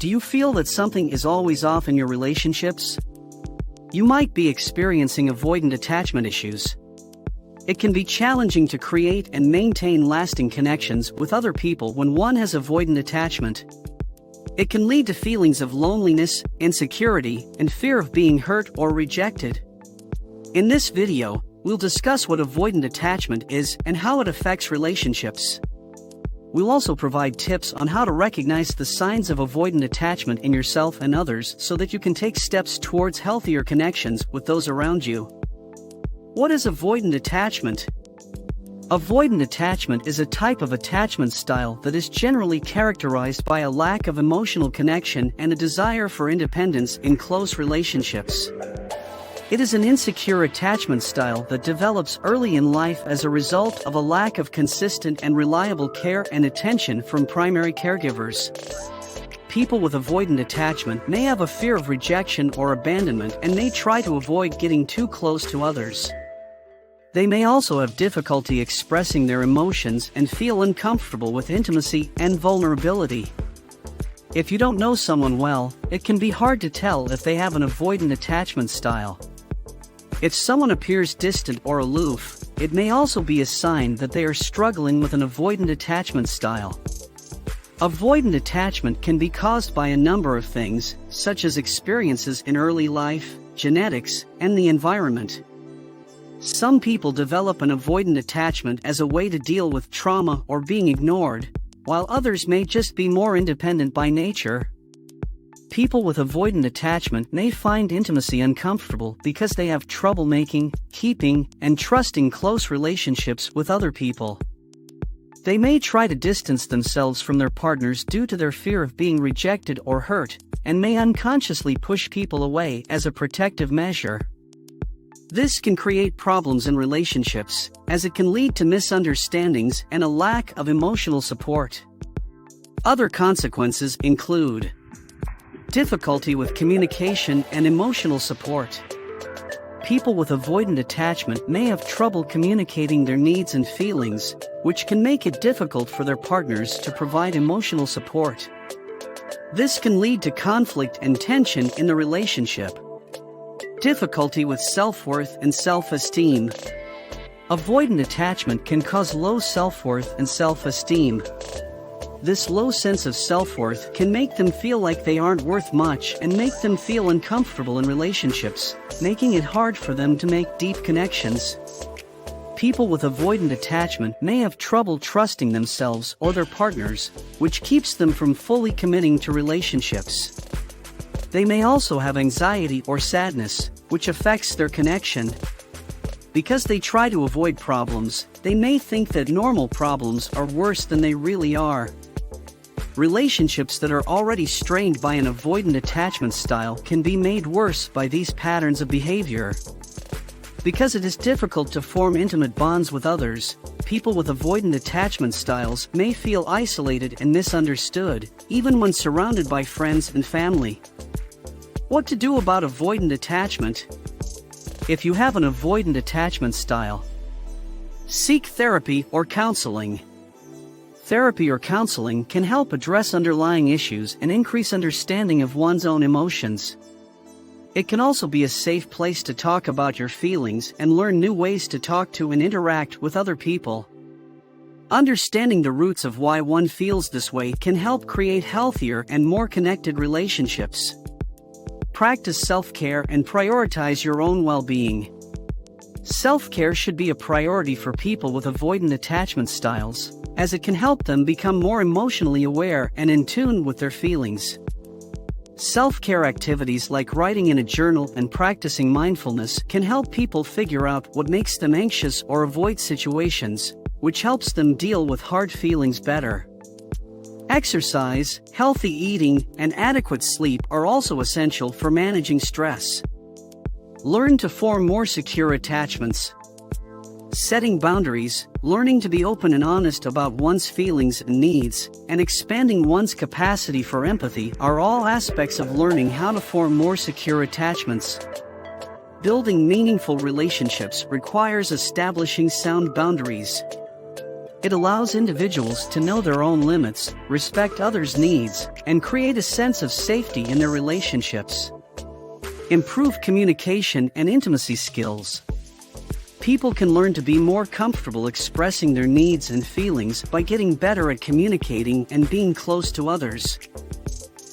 Do you feel that something is always off in your relationships? You might be experiencing avoidant attachment issues. It can be challenging to create and maintain lasting connections with other people when one has avoidant attachment. It can lead to feelings of loneliness, insecurity, and fear of being hurt or rejected. In this video, we'll discuss what avoidant attachment is and how it affects relationships. We'll also provide tips on how to recognize the signs of avoidant attachment in yourself and others so that you can take steps towards healthier connections with those around you. What is avoidant attachment? Avoidant attachment is a type of attachment style that is generally characterized by a lack of emotional connection and a desire for independence in close relationships. It is an insecure attachment style that develops early in life as a result of a lack of consistent and reliable care and attention from primary caregivers. People with avoidant attachment may have a fear of rejection or abandonment and may try to avoid getting too close to others. They may also have difficulty expressing their emotions and feel uncomfortable with intimacy and vulnerability. If you don't know someone well, it can be hard to tell if they have an avoidant attachment style. If someone appears distant or aloof, it may also be a sign that they are struggling with an avoidant attachment style. Avoidant attachment can be caused by a number of things, such as experiences in early life, genetics, and the environment. Some people develop an avoidant attachment as a way to deal with trauma or being ignored, while others may just be more independent by nature. People with avoidant attachment may find intimacy uncomfortable because they have trouble making, keeping, and trusting close relationships with other people. They may try to distance themselves from their partners due to their fear of being rejected or hurt, and may unconsciously push people away as a protective measure. This can create problems in relationships, as it can lead to misunderstandings and a lack of emotional support. Other consequences include difficulty with communication and emotional support. People with avoidant attachment may have trouble communicating their needs and feelings, which can make it difficult for their partners to provide emotional support. This can lead to conflict and tension in the relationship. Difficulty with self-worth and self-esteem. Avoidant attachment can cause low self-worth and self-esteem. This low sense of self-worth can make them feel like they aren't worth much and make them feel uncomfortable in relationships, making it hard for them to make deep connections. People with avoidant attachment may have trouble trusting themselves or their partners, which keeps them from fully committing to relationships. They may also have anxiety or sadness, which affects their connection. Because they try to avoid problems, they may think that normal problems are worse than they really are. Relationships that are already strained by an avoidant attachment style can be made worse by these patterns of behavior. Because it is difficult to form intimate bonds with others, people with avoidant attachment styles may feel isolated and misunderstood, even when surrounded by friends and family. What to do about avoidant attachment? If you have an avoidant attachment style, seek therapy or counseling. Therapy or counseling can help address underlying issues and increase understanding of one's own emotions. It can also be a safe place to talk about your feelings and learn new ways to talk to and interact with other people. Understanding the roots of why one feels this way can help create healthier and more connected relationships. Practice self-care and prioritize your own well-being. Self-care should be a priority for people with avoidant attachment styles, as it can help them become more emotionally aware and in tune with their feelings. Self-care activities like writing in a journal and practicing mindfulness can help people figure out what makes them anxious or avoid situations, which helps them deal with hard feelings better. Exercise, healthy eating, and adequate sleep are also essential for managing stress. Learn to form more secure attachments. Setting boundaries, learning to be open and honest about one's feelings and needs, and expanding one's capacity for empathy are all aspects of learning how to form more secure attachments. Building meaningful relationships requires establishing sound boundaries. It allows individuals to know their own limits, respect others' needs, and create a sense of safety in their relationships. Improve communication and intimacy skills. People can learn to be more comfortable expressing their needs and feelings by getting better at communicating and being close to others.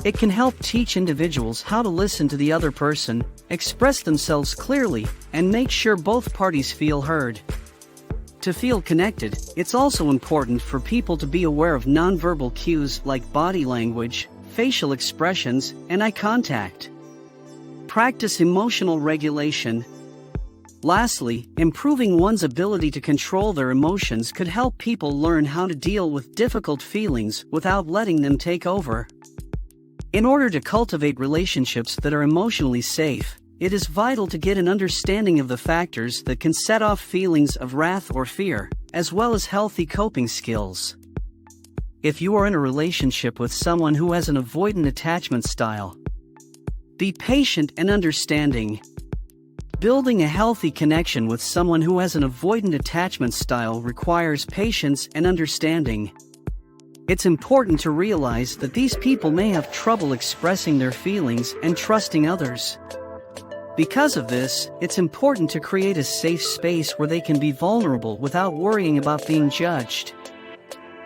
It can help teach individuals how to listen to the other person, express themselves clearly, and make sure both parties feel heard. To feel connected, it's also important for people to be aware of nonverbal cues like body language, facial expressions, and eye contact. Practice emotional regulation. Lastly, improving one's ability to control their emotions could help people learn how to deal with difficult feelings without letting them take over. In order to cultivate relationships that are emotionally safe, it is vital to get an understanding of the factors that can set off feelings of wrath or fear, as well as healthy coping skills. If you are in a relationship with someone who has an avoidant attachment style, be patient and understanding. Building a healthy connection with someone who has an avoidant attachment style requires patience and understanding. It's important to realize that these people may have trouble expressing their feelings and trusting others. Because of this, it's important to create a safe space where they can be vulnerable without worrying about being judged.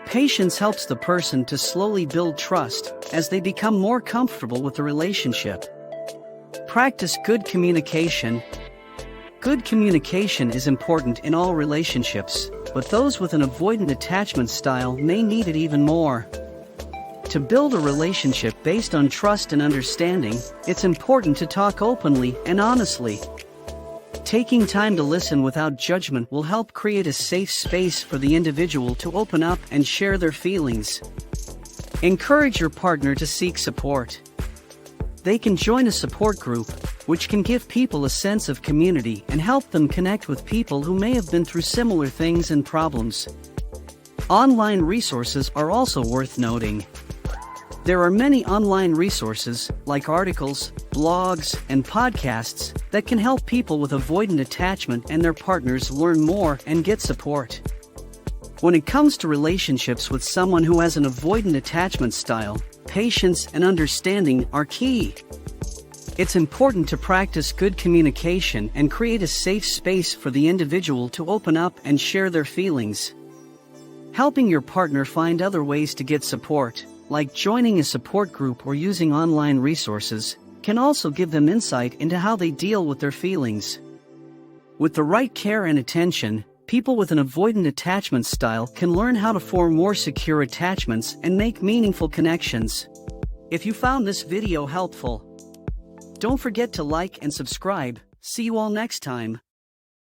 Patience helps the person to slowly build trust as they become more comfortable with the relationship. Practice good communication. Good communication is important in all relationships, but those with an avoidant attachment style may need it even more. To build a relationship based on trust and understanding, it's important to talk openly and honestly. Taking time to listen without judgment will help create a safe space for the individual to open up and share their feelings. Encourage your partner to seek support. They can join a support group, which can give people a sense of community and help them connect with people who may have been through similar things and problems. Online resources are also worth noting. There are many online resources, like articles, blogs, and podcasts, that can help people with avoidant attachment and their partners learn more and get support. When it comes to relationships with someone who has an avoidant attachment style, patience and understanding are key. It's important to practice good communication and create a safe space for the individual to open up and share their feelings. Helping your partner find other ways to get support, like joining a support group or using online resources, can also give them insight into how they deal with their feelings. With the right care and attention, people with an avoidant attachment style can learn how to form more secure attachments and make meaningful connections. If you found this video helpful, don't forget to like and subscribe. See you all next time.